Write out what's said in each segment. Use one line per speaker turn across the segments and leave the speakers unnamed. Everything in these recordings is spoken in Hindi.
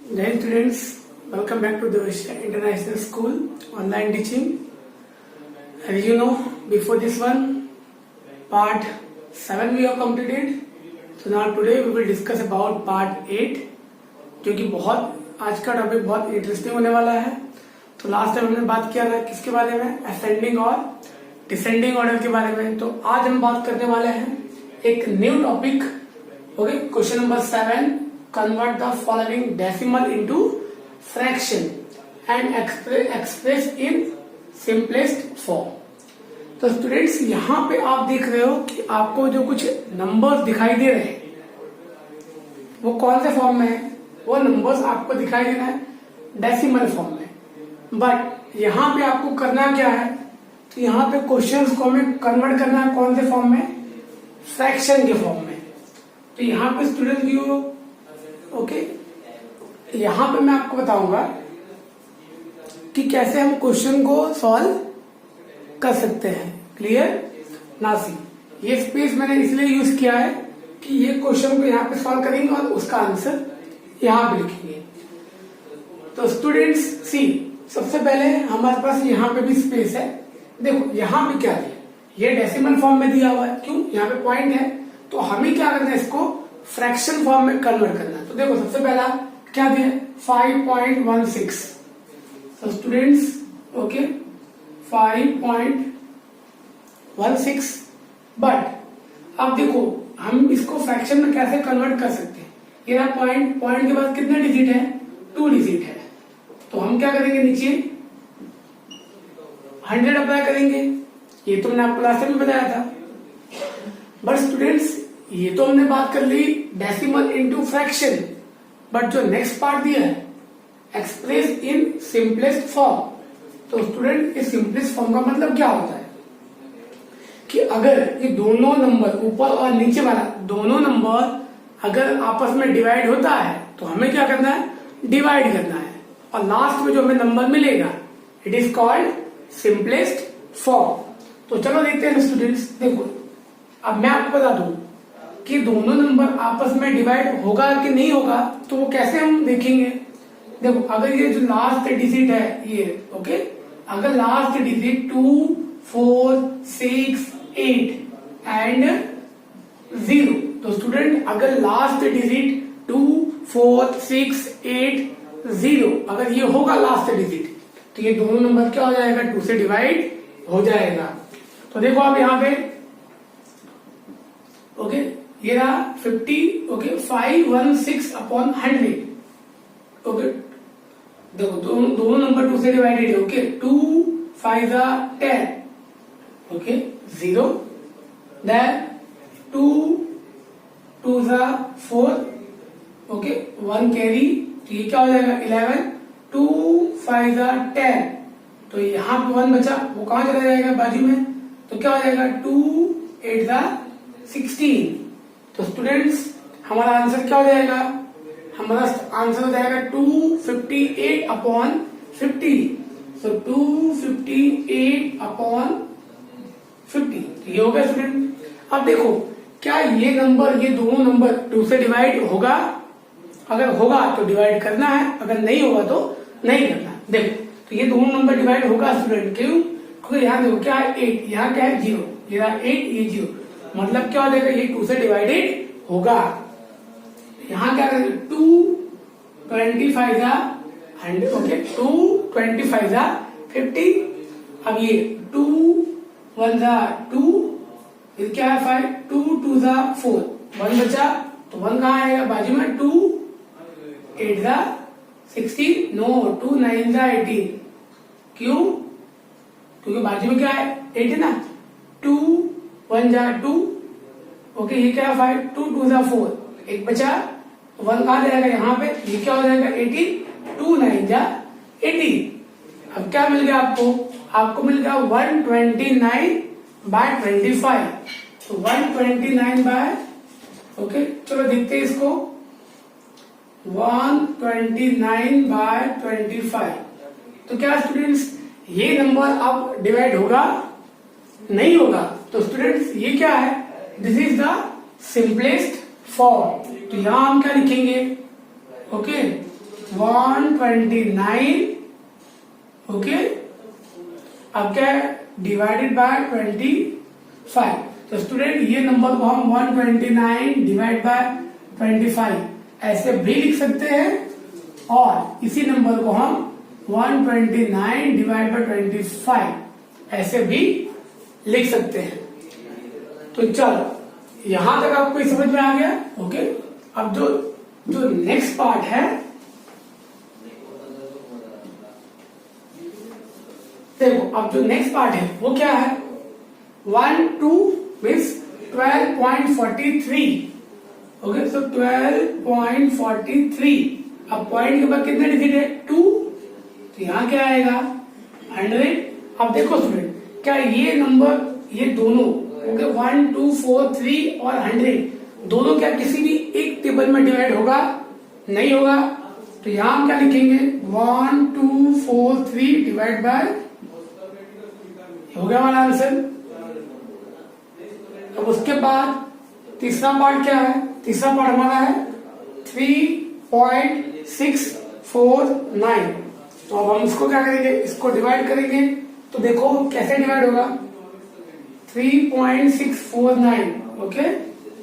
Dear students, welcome back to the International School online teaching. As you know, before this one, part 7 we have completed. So now today we will discuss about part 8, जो कि बहुत आज का टॉपिक बहुत इंटरेस्टिंग होने वाला है. तो लास्ट टाइम हमने बात किया था किसके बारे में, असेंडिंग और डिसेंडिंग ऑर्डर के बारे में. तो आज हम बात करने वाले हैं एक new topic. Okay, question number 7, convert the following decimal into fraction and express in simplest form. तो स्टूडेंट्स यहाँ पे आप देख रहे हो कि आपको जो कुछ नंबर्स दिखाई दे रहे हैं वो कौन से फॉर्म में है. वो नंबर्स आपको दिखाई दे रहा है डेसिमल फॉर्म में. बट यहाँ पे आपको करना क्या है, तो यहाँ पे क्वेश्चंस को हमें कन्वर्ट करना है कौन से फॉर्म में, फ्रैक्शन के फॉर्म में. तो यहाँ पे स्टूडेंट व्यू ओके, यहां पे मैं आपको बताऊंगा कि कैसे हम क्वेश्चन को सॉल्व कर सकते हैं. क्लियर ना सी, ये स्पेस मैंने इसलिए यूज किया है कि ये क्वेश्चन को यहाँ पे सॉल्व करेंगे और उसका आंसर यहां पे लिखेंगे. तो स्टूडेंट्स सी, सबसे पहले हमारे पास यहाँ पे भी स्पेस है. देखो यहाँ पे क्या दिया, ये डेसिमल फॉर्म में दिया हुआ है. क्यों, यहाँ पे पॉइंट है, तो हमें क्या करना है, इसको फ्रैक्शन फॉर्म में कन्वर्ट करना है. तो देखो सबसे पहला क्या दिया, 5.16. तो स्टूडेंट्स ओके 5.16. बट अब देखो हम इसको फ्रैक्शन में कैसे कन्वर्ट कर सकते हैं. ये रहा पॉइंट, पॉइंट के बाद कितने डिजिट है, 2 डिजिट है. तो हम क्या करेंगे, नीचे 100 अप्लाई करेंगे. ये तो मैंने आपको लास्ट टाइम बताया था. बट स्टूडेंट्स ये तो हमने बात कर ली डेसिमल इनटू फ्रैक्शन. बट जो नेक्स्ट पार्ट दिया है एक्सप्रेस इन सिंपलेस्ट फॉर्म. तो स्टूडेंट इस सिंपलेस्ट फॉर्म का मतलब क्या होता है कि अगर ये दोनों नंबर ऊपर और नीचे वाला दोनों नंबर अगर आपस में डिवाइड होता है तो हमें क्या करना है, डिवाइड करना है. और लास्ट में जो हमें नंबर मिलेगा it is called simplest form. तो चलो देखते हैं स्टूडेंट्स. देखो अब मैं आपको बता दूं कि दोनों नंबर आपस में डिवाइड होगा कि नहीं होगा, तो वो कैसे हम देखेंगे. देखो अगर ये जो लास्ट डिजिट है ये ओके, अगर लास्ट डिजिट 2, 4, 6, 8 एंड 0, तो स्टूडेंट अगर लास्ट डिजिट 2, 4, 6, 8, 0 अगर ये होगा लास्ट डिजिट, तो ये दोनों नंबर क्या हो जाएगा, 2 से डिवाइड हो जाएगा. तो देखो आप यहाँ पे ओके ये रहा 50 ओके 516 अपॉन 100. ओके देखो दोनों नंबर 2 से डिवाइडेड है. Okay 2 5 10 okay 0 then 2 2 4 okay 1 carry. तो ये क्या हो जाएगा 11 2 5 10. तो यहाँ पे 1 बचा, वो कहां चला जाएगा बाजू में, तो क्या हो जाएगा 2 8 16. तो स्टूडेंट्स हमारा आंसर क्या हो जाएगा, हमारा आंसर हो जाएगा 258 अपॉन 50. तो 258 अपॉन 50. तो ये हो गया स्टूडेंट. अब देखो क्या ये नंबर, ये दोनों नंबर 2 से डिवाइड होगा, अगर होगा तो डिवाइड करना है, अगर नहीं होगा तो नहीं करना. देखो तो ये दोनों नंबर डिवाइड होगा स्टूडेंट. क्यों, क्योंकि यहाँ देखो क्या है 8, यहाँ क्या है 0, ये रहा 8 ये 0, मतलब क्या हो जाएगा, ये 2 से डिवाइडेड होगा. यहाँ क्या करेंगे 2 25 100 ओके 2 25 50. अब ये 2 1 2, ये क्या है 5 2 2 4, 1 बचा, तो 1 कहाँ आएगा बाजू में, 2 8 16 नो 2 9 18. क्यों, क्योंकि बाजू में क्या है 8 है ना. 2 1 2 ओके ये क्या है 5 2 2 4, 1 बचा, 1 कहा जाएगा यहाँ पे, ये क्या हो जाएगा 18 2 9 18. अब क्या मिल गया आपको, आपको मिल गया 129/25. तो 129 बाय ओके चलो देखते हैं इसको, 129/25. तो क्या स्टूडेंट्स ये नंबर अब डिवाइड होगा, नहीं होगा. तो स्टूडेंट्स ये क्या है, this is the simplest form. तो यहां हम क्या लिखेंगे, ओके 129, ओके। अब क्या है, डिवाइडेड बाय 25। तो स्टूडेंट ये नंबर को हम 129 डिवाइड बाय 25 ऐसे भी लिख सकते हैं, और इसी नंबर को हम 129 डिवाइड बाय 25 ऐसे भी लिख सकते हैं। तो चलो यहां तक आपको समझ में आ गया, ओके। अब जो नेक्स्ट पार्ट है, देखो अब जो नेक्स्ट पार्ट है वो क्या है, 1 2 मीन्स 12.43, ओके। सो 12.43, अब पॉइंट के बाद कितने डिजिट है, 2, तो यहां क्या आएगा 100। अब देखो स्टूडेंट, क्या ये नंबर, ये दोनों, ओके, 1 2 4 3 और 100 दोनों क्या किसी भी एक टेबल में डिवाइड होगा, नहीं होगा। तो यहां हम क्या लिखेंगे, 1 2 4 3 डिवाइड बाय, हो गया हमारा आंसर। अब उसके बाद तीसरा पार्ट क्या है, तीसरा पार्ट हमारा है 3.649। तो अब हम इसको क्या करेंगे, इसको डिवाइड करेंगे। तो देखो कैसे डिवाइड होगा, 3.649, ओके,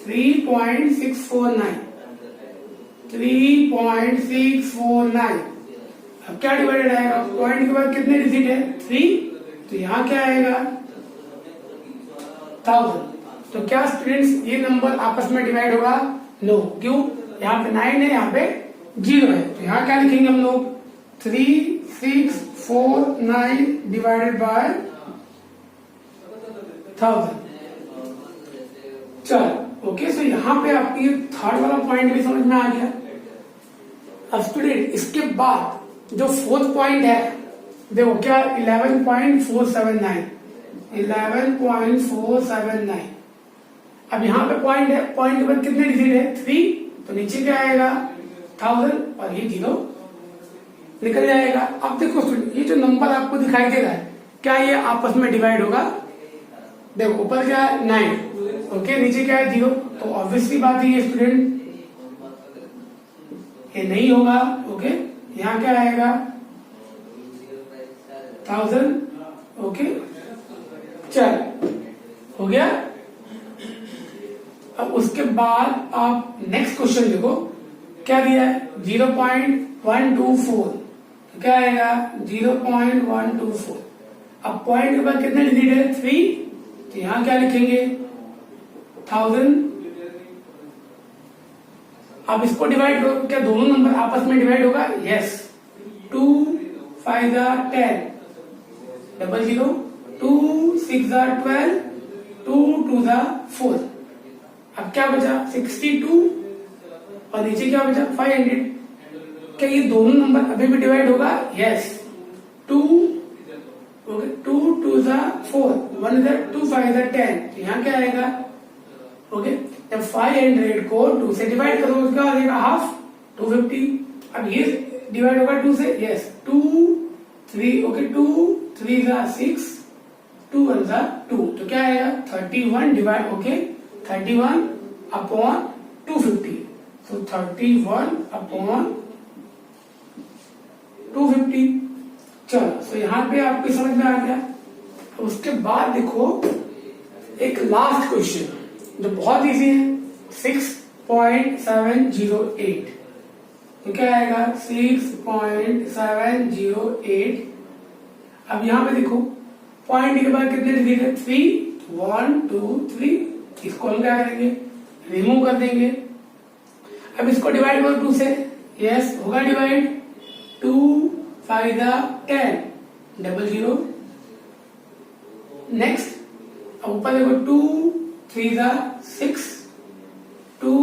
3.649, 3.649। अब क्या डिवाइडेड आएगा, पॉइंट के बाद कितने डिजिट है, 3, तो यहां क्या आएगा 1000। तो क्या स्टूडेंट्स ये नंबर आपस में डिवाइड होगा, नो, क्यों, यहाँ पे 9 है, यहाँ पे 0 है। तो यहाँ क्या लिखेंगे हम लोग, 3649 डिवाइडेड बाय 1000। चलो ओके। सो यहाँ पे आपकी थर्ड वाला पॉइंट भी समझ में आ गया। अब स्टूडेंट इसके बाद जो फोर्थ पॉइंट है, देखो क्या, 11.479, 11.479। अब यहाँ पे पॉइंट है, पॉइंट के बाद कितने डिजिट है, 3, तो नीचे क्या आएगा 1000 और ये 0 निकल जाएगा। अब देखो स्टूडेंट, ये जो नंबर आपको दिखाई दे रहा है, क्या ये आपस में डिवाइड होगा, देखो ऊपर क्या है 9, ओके, नीचे क्या है 0, तो ऑब्वियसली बात है ये स्टूडेंट ये नहीं होगा, ओके। यहाँ क्या आएगा 1000, ओके। चल हो गया। अब उसके बाद आप नेक्स्ट क्वेश्चन देखो, क्या दिया है 0.124, तो क्या आएगा 0.124। अब पॉइंट के बाद कितने डिजिट है, 3, तो यहां क्या लिखेंगे 1000। अब इसको डिवाइड करो, क्या दोनों नंबर आपस में डिवाइड होगा, यस। 2 5 10, 00, 2 6 12, 2 2 4। अब क्या बचा 62 और नीचे क्या बचा 500। क्या ये दोनों नंबर अभी भी डिवाइड होगा, यस। 2, ओके, 2 2 4, 1 2 5 10, तो यहाँ क्या आएगा, ओके। जब 500 को 2 से डिवाइड करो, क्या हो जाएगा हाफ, 250। अब ये डिवाइड होगा 2 से, यस। 2 3, ओके, 2 3 6, 2 1 2, तो क्या आएगा 31 divide, okay, 31 upon 250, so 31 upon 250। चलो, so यहाँ पे आपको समझ में आ गया। तो उसके बाद देखो एक लास्ट क्वेश्चन जो बहुत इजी है, 6.708, तो क्या आएगा 6.708। अब यहाँ पे देखो पॉइंट के बाद कितने डिजिट है, 3, 1 2 3, इसको हम क्या करेंगे, रिमूव कर देंगे। अब इसको डिवाइड करो 2 से, यस होगा डिवाइड, 2 5 10, 00। नेक्स्ट अब ऊपर देखो 2 3 6, 2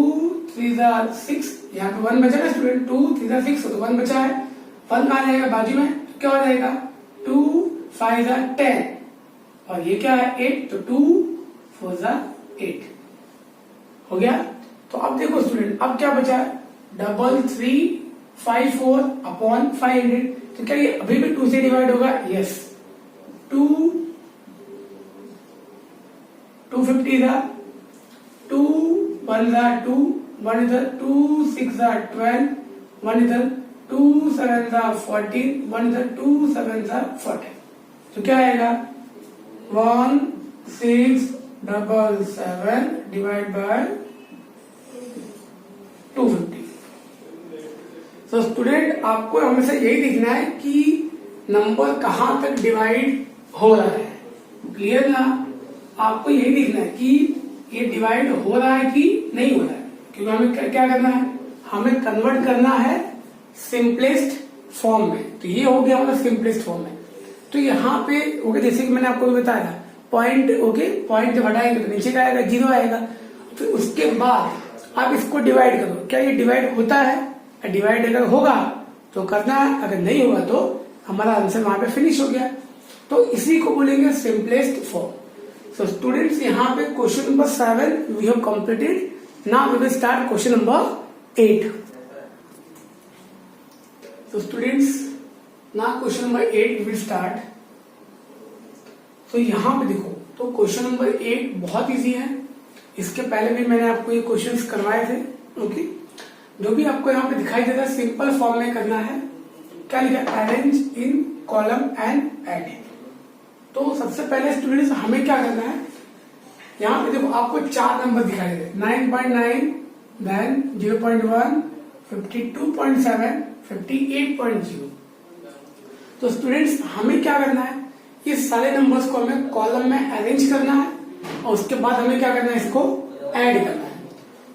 3 6, यहाँ पे 1 बचा ना स्टूडेंट, 2 3 6, तो 1 बचा है, 1 कहाँ जाएगा बाजू में, तो क्या हो जाएगा 2 5 10 और ये क्या है 8, तो 2 4 8 हो गया। तो अब देखो स्टूडेंट, अब क्या बचा है 3354 अपॉन 500, तो क्या ये अभी भी 2 से डिवाइड होगा, यस। 2 250 2 1 2, 1 इधर, 2 6 12, 1 इधर, 2 7 14, 1 2 7 14, तो क्या आएगा 1677 डिवाइड बाय 250। तो स्टूडेंट आपको हमेशा यही देखना है कि नंबर कहां तक डिवाइड हो रहा है, क्लियर ना। आपको यही देखना है कि ये डिवाइड हो रहा है कि नहीं हो रहा है, क्योंकि हमें क्या करना है, हमें कन्वर्ट करना है सिंपलेस्ट फॉर्म में। तो ये हो गया हमारा सिंपलेस्ट फॉर्म में। तो यहाँ पे ओके, जैसे कि मैंने आपको भी बताया था पॉइंट, ओके पॉइंट जब हटाएंगे तो नीचे का आएगा, 0 आएगा। तो उसके बाद आप इसको डिवाइड करो, क्या ये डिवाइड होता है, डिवाइड अगर होगा तो करना है, अगर नहीं होगा तो हमारा आंसर वहां पे फिनिश हो गया। तो इसी को बोलेंगे सिंपलेस्ट फॉर्म। सो स्टूडेंट्स यहाँ पे question number 7 we have completed. Now we will start question number 8। So students, now question number 8 we will start. तो यहाँ पे देखो, तो क्वेश्चन नंबर 8 बहुत इजी है। इसके पहले भी मैंने आपको ये क्वेश्चंस करवाए थे, ओके। जो भी आपको यहाँ पे दिखाई देता है सिंपल फॉर्म में करना है। क्या लिखा है, arrange in column and add. तो सबसे पहले स्टूडेंट्स हमें क्या करना है, यहाँ पे देखो आपको 4 नंबर दिखाई दे, 9.9, देन 0.1, 52.7, 58.0। तो स्टूडेंट्स हमें क्या करना है, ये सारे नंबर्स को हमें कॉलम में अरेंज करना है और उसके बाद हमें क्या करना है, इसको ऐड करना है।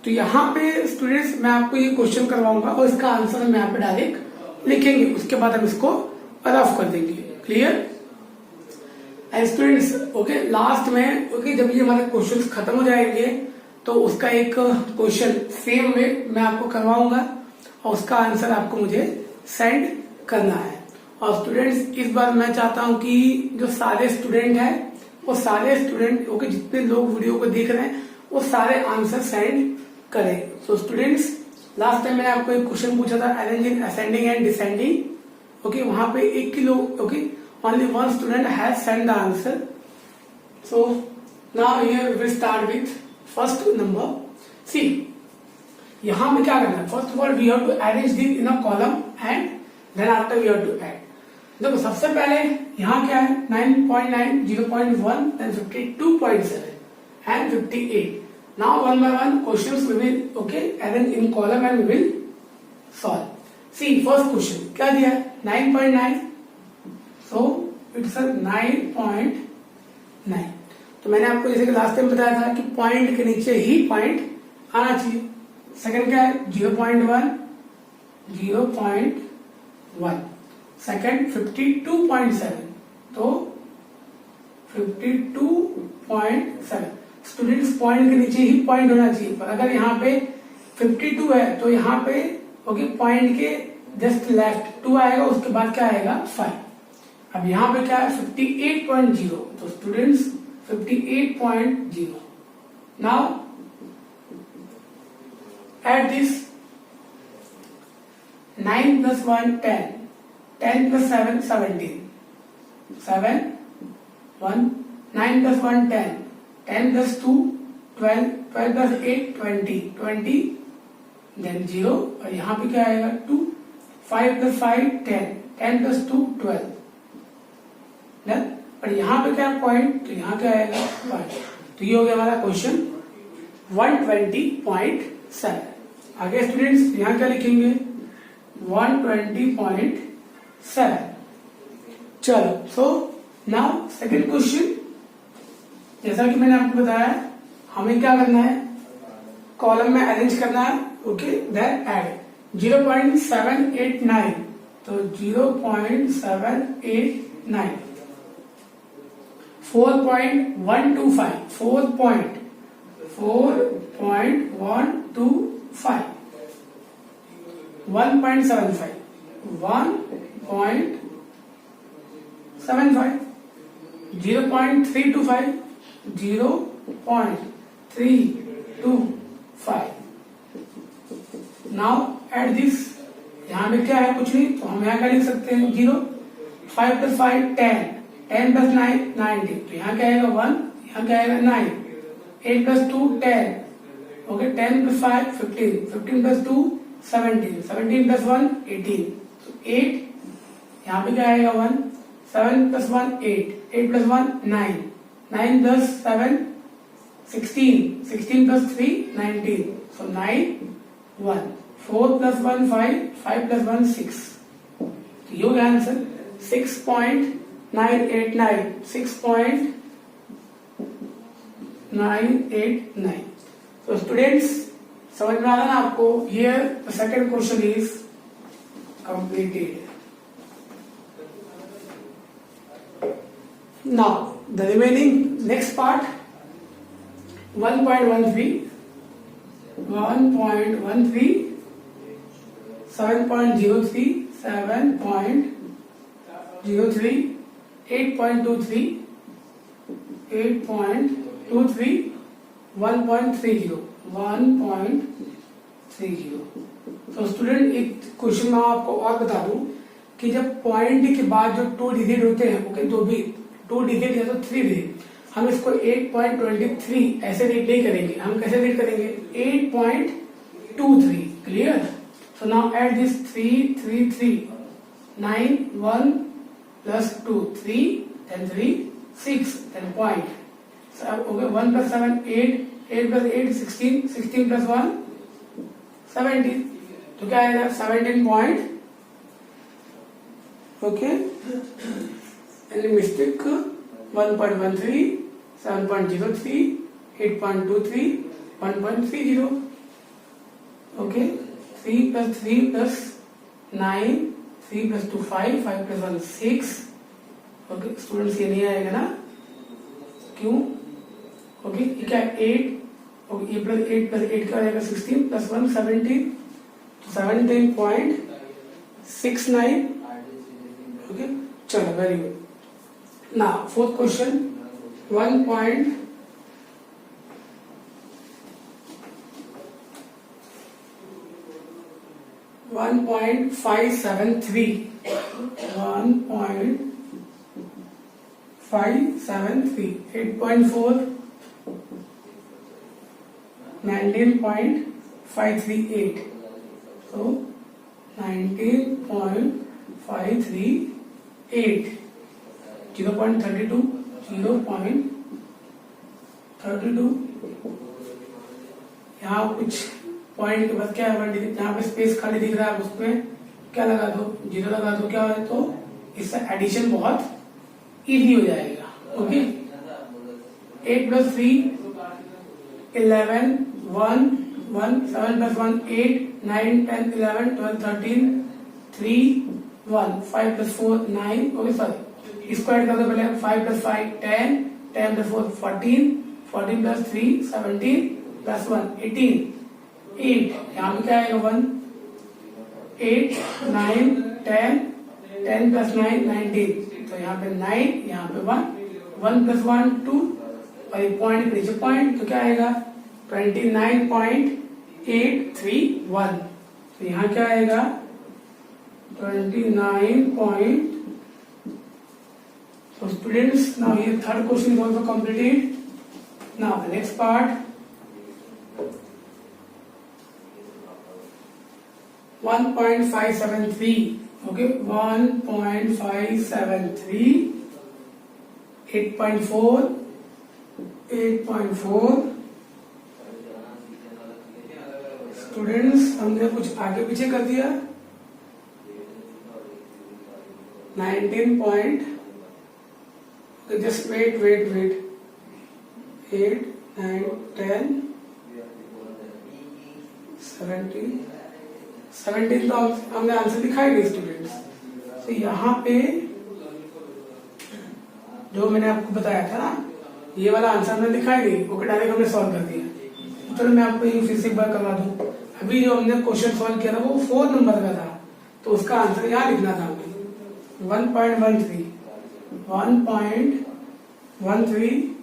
तो यहाँ पे स्टूडेंट्स मैं आपको ये क्वेश्चन करवाऊंगा और इसका आंसर हम यहाँ पे डायरेक्ट लिखेंगे, उसके बाद हम इसको रफ कर देंगे, clear. And students okay, last में ओके जब ये हमारे क्वेश्चन खत्म हो जाएंगे तो उसका एक क्वेश्चन सेम में मैं आपको करवाऊंगा और उसका आंसर आपको मुझे सेंड करना है। और स्टूडेंट्स इस बार मैं चाहता हूं कि जो सारे स्टूडेंट हैं वो सारे स्टूडेंट ओके, जितने लोग वीडियो को देख रहे हैं वो सारे आंसर सेंड करें। सो स्टूडेंट्स लास्ट टाइम मैंने आपको एक क्वेश्चन पूछा था, arrange in ascending and descending. Okay, वहां पे एक kilo okay, only one student has send the answer. So now here we will start with first number c. यहां में क्या करना है, first of all we have to arrange this in a column and then after we have to add. देखो सबसे पहले यहाँ क्या है, 9.9, 0.1, then 52.7 and 58. Now one by one questions we will okay arrange in column and we will solve. See first question क्या दिया है, 9.9, so it's a 9.9। तो मैंने आपको जैसे कि लास्ट टाइम बताया था कि पॉइंट के नीचे ही पॉइंट आना चाहिए। सेकंड क्या है, 0.1, 0.1। सेकंड 52.7, तो 52.7। स्टूडेंट्स पॉइंट के नीचे ही पॉइंट होना चाहिए, पर अगर यहाँ पे 52 है तो यहाँ पे ओके पॉइंट के जस्ट लेफ्ट 2 आएगा, उसके बाद क्या आएगा 5। अब यहाँ पे क्या है 58.0, तो students 58.0। Now add this 9 plus 1 10, 10 plus 7 17, 7 1, 9 plus 1 10, 10 plus 2 12, 12 plus 8 20, 20 then 0 और यहाँ पे क्या आएगा 2, 5 plus 5 10, 10 plus 2 12 देन, और यहाँ पे क्या पॉइंट, तो यहाँ क्या आएगा 5। तो ये हो गया हमारा क्वेश्चन 120.7। आगे स्टूडेंट्स यहाँ क्या लिखेंगे 120.7। चलो सो नाउ सेकंड क्वेश्चन, जैसा कि मैंने आपको बताया हमें क्या करना है, कॉलम में अरेंज करना है, ओके देन ऐड 0.789, तो 0.789, 4.125, 4.125, 1.75, 1.75, 0.325, 0.325। नाउ एड दिस, यहाँ पे क्या है कुछ नहीं, तो हम यहाँ क्या लिख सकते हैं 0, 5 plus 5 10, 10 plus 9 90, तो यहाँ क्या आएगा 1, यहाँ क्या आएगा 9, 8 plus 2 10, okay 10 plus 5 15, 15 plus 2 17, 17 plus 1 18, 8, यहाँ पे क्या आएगा 1, 7 plus 1 8, 8 plus 1 9, 9 plus 7 16, 16 plus 3 19, so 9 1, 4 plus 1 5, 5 plus 1 6, तो ये हो गया आंसर 6.989, 6.989. So students, समझ में आ रहा ना आपको? Here the second question is completed. Now the remaining next part 1.13, 1.13, 7.03, 7.03, 8.23, 8.23, 1.30, 1.30. तो स्टूडेंट एक क्वेश्चन में आपको और बता दूं कि जब पॉइंट के बाद जो 2 डिजिट होते हैं, ओके, तो भी 2 डिजिट या तो 3 डिजिट, हम इसको 8.23 ऐसे रीड नहीं करेंगे. हम कैसे रीड करेंगे? 8.23. Clear? So now add this 3 3 3, 9 1 plus 2 3, then 3 6, then point. So okay, 1 plus 7 8, 8 plus 8 16, 16 plus 1 17. तो क्या आएगा? 17 point. Okay, any mistake? 1.13, 7.03, 8.23, 1.30. Okay, 3 plus 3 plus 9, 3 plus 2 5, 5 plus 1 6. Okay students, ये नहीं आएगा ना? क्यों? ओके, ये क्या 8, ओके, ये प्लस 8 प्लस 8 क्या आएगा? 16 प्लस 1 17, 17.69. ओके, चलो, very good. Now fourth question 1.573, 1.573, 8.4, 19.538. So 19.538, 0.32, 0.32. यहाँ कुछ पॉइंट के बाद क्या है? यहाँ पे स्पेस खाली दिख रहा है, उसमें क्या लगा दो? 0 लगा दो. क्या है? तो इससे एडिशन बहुत इजी हो जाएगा. Okay, 8 plus 3 11, 1 1, 7 plus 1 8, 9 10 11 12 13, 3 1, 5 plus 4 9. Okay sorry, इसको ऐड कर दो पहले. 5 plus 5 10, 10 plus 4 14, 14 plus 3 17 plus 1 18, 8. यहाँ पे क्या आएगा? 1 8 9 10, 10 plus 9 19. तो यहाँ पे 9, यहाँ पे 1, 1 plus 1 2, और ये पॉइंट नीचे पॉइंट, तो क्या आएगा? 29.831. तो यहाँ क्या आएगा? 29. So students, now here third question is also completed. Now the next part 1.573. Okay, 1.573, 8.4, 8.4. Students, हमने कुछ आगे पीछे कर दिया. 19 point. Okay, just wait. 8 9 10 17 तो हमने आंसर दिखाई नहीं स्टूडेंट्स. तो यहाँ पे जो मैंने आपको बताया था ना, ये वाला आंसर हमने दिखाई नहीं. ओके, डायरेक्ट हमने सॉल्व कर दिया. चलो मैं आपको ये फिर से एक बार करवा दूं. अभी जो हमने क्वेश्चन सॉल्व किया था वो 4 नंबर का था, तो उसका आंसर यहाँ लिखना था हमें. 1.13, 1.13,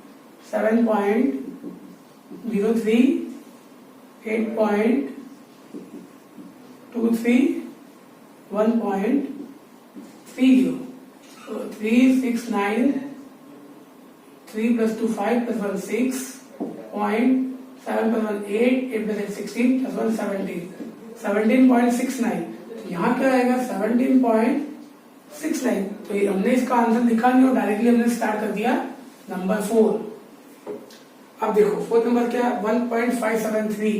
7.03, 8.23, 1.30. So 3 6 9, 3 plus 2 5 plus 1 6, 7 plus 1 8, 8 plus 8 16 plus 1 17, 17.69. तो यहाँ क्या आएगा 17.69। तो ये हमने इसका आंसर लिखा नहीं और डायरेक्टली हमने स्टार्ट कर दिया नंबर 4। अब देखो फोर्थ नंबर क्या 1.573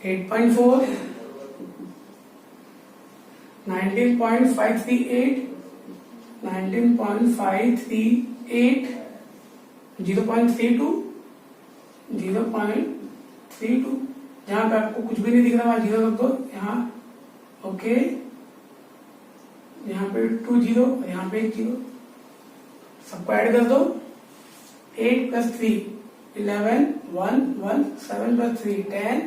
8.4 19.538 0.32 जहां पे आपको कुछ भी नहीं दिख रहा वहां 0 रख दो यहाँ। ओके, यहाँ पे 2 0 और यहाँ पे 1 0, सबको ऐड कर दो। 8 + 3 11 1 1 7 + 3 10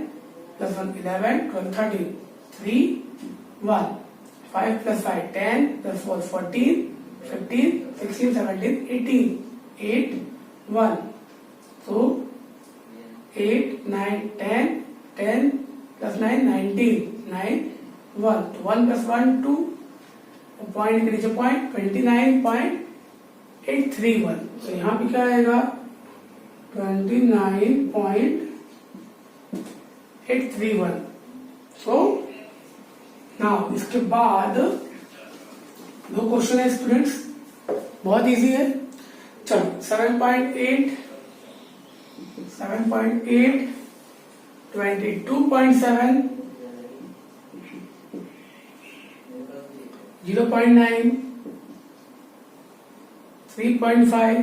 + 1 11 12 13 3 1 5 + 5 10 + 4 14 15 16 17 18 8 1। so 8 9 10 10 + 9 19 9 1 तो 1 + 1 2 पॉइंट के नीचे पॉइंट 29.831। तो यहाँ पे क्या आएगा 29.831। सो नाउ इसके बाद दो क्वेश्चन है स्टूडेंट्स, बहुत इजी है। चलो 7.8 22.7 0.9 3.5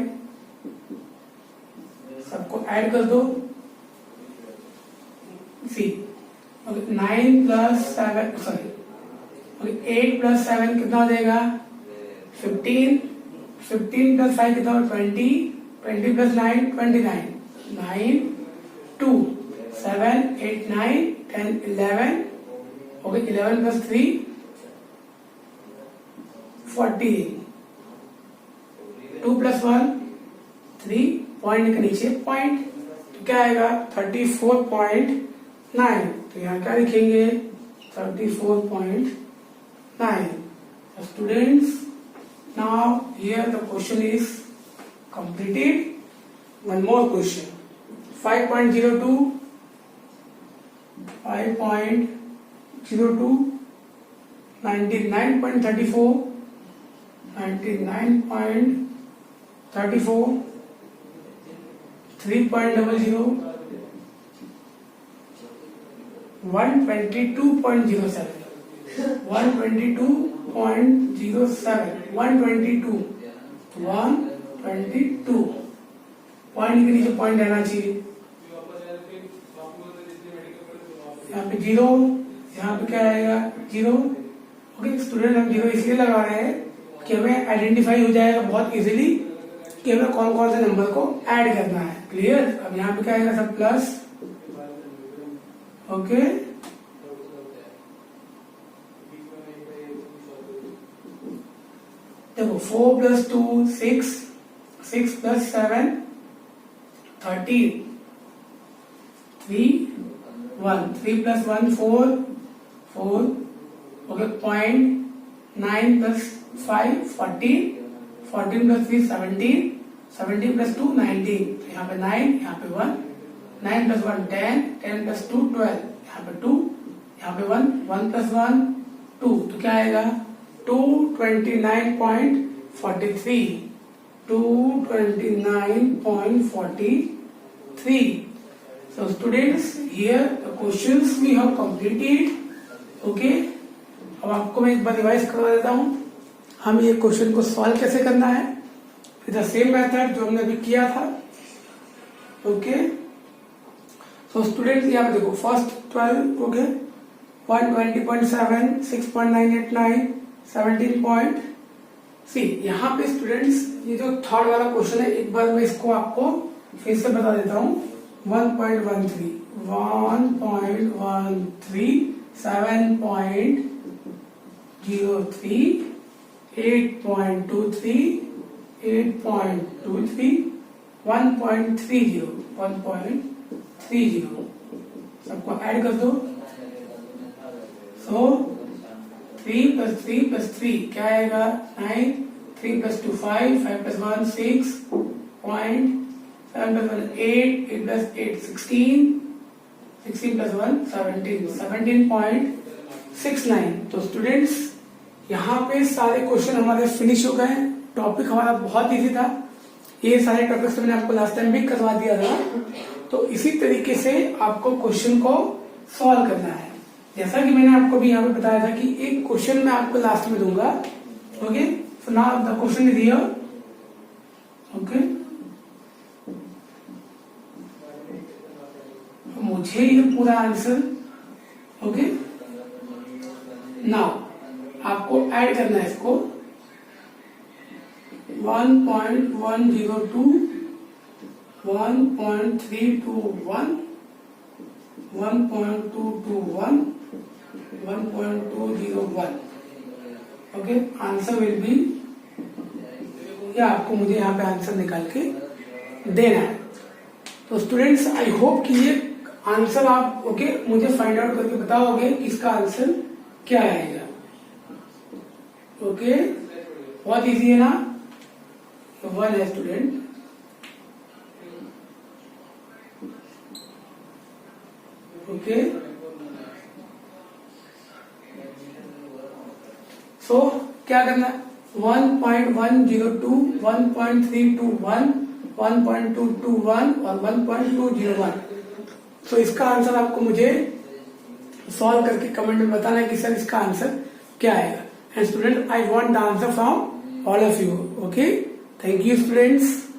सबको ऐड कर दो। सी 9 + 7 सॉरी 8 + 7 कितना हो जाएगा 15 15 + 5 कितना 20 20 + 9 29 9 2 7 8 9 10 11 ओके 11 + 3 40 2 + 1 3 पॉइंट के नीचे पॉइंट तो क्या आएगा 34.9। तो यहाँ क्या लिखेंगे 34.9। Students now here the question is completed. One more question 5.02 5.02 99.34 99.34 3.00 122.07 122 point के नीचे पॉइंट रहना चाहिए। यहाँ पे 0, यहाँ पे क्या आएगा 0। ओके स्टूडेंट हम 0 इसलिए लगा रहे हैं कि हमें आइडेंटिफाई हो जाएगा बहुत इजीली कि हमें कौन कौन से नंबर को ऐड करना है। क्लियर। अब यहाँ पे क्या आएगा सब प्लस। ओके देखो 4 + 2 6 6 + 7 13 3 1 3 + 1 4 4 ओके पॉइंट 9 + 5 14 14 + 3 17 17 + 2 19 यहाँ पे 9 यहाँ पे 1 9 + 1 10 10 + 2 12 यहाँ पे 2 यहाँ पे 1 1 + 1 2 तो क्या आएगा 229.43 229.43। So students here the questions we have completed. Okay अब आपको मैं एक बार रिवाइज करवा देता हूँ हम ये क्वेश्चन को सॉल्व कैसे करना है विद द सेम मेथड जो हमने अभी किया था। ओके सो स्टूडेंट्स यहाँ पे देखो फर्स्ट 12 ओके 120.7 6.989 17 पॉइंट। सी यहाँ पे स्टूडेंट्स ये जो थर्ड वाला क्वेश्चन है एक बार मैं इसको आपको फिर से बता देता हूँ 1.13 7.03 8.23 8.23 1.30 सबको ऐड कर दो। सो 3 + 3 + 3 क्या आएगा 9 3 + 2 5 5 + 1 6 पॉइंट 7 + 1 8 8 + 8 16 16 + 1 17, 17.69। तो स्टूडेंट्स यहाँ पे सारे क्वेश्चन हमारे फिनिश हो गए। टॉपिक हमारा बहुत इजी था। ये सारे टॉपिक्स मैंने आपको लास्ट टाइम भी करवा दिया था। तो इसी तरीके से आपको क्वेश्चन को सॉल्व करना है। जैसा कि मैंने आपको भी यहाँ पे बताया था कि एक क्वेश्चन मैं आपको लास्ट में दूंगा। Okay, so now the question is here. Okay, मुझे ये पूरा आंसर, ओके, नाउ आपको ऐड करना है इसको 1.102, 1.321, 1.221, 1.201। ओके, आंसर विल बी, या आपको मुझे यहाँ पे आंसर निकाल के देना है। तो स्टूडेंट्स आई होप कि ये आंसर आप ओके मुझे फाइंड आउट करके बताओगे कि इसका आंसर क्या आएगा। ओके, बहुत इजी है ना। वन है स्टूडेंट। ओके, सो क्या करना है, 1.102, 1.321, 1.221 और 1.201। तो इसका आंसर आपको मुझे सॉल्व करके कमेंट में बताना है कि सर इसका आंसर क्या आएगा। And student, I want the answer from all of you. Okay, thank you students.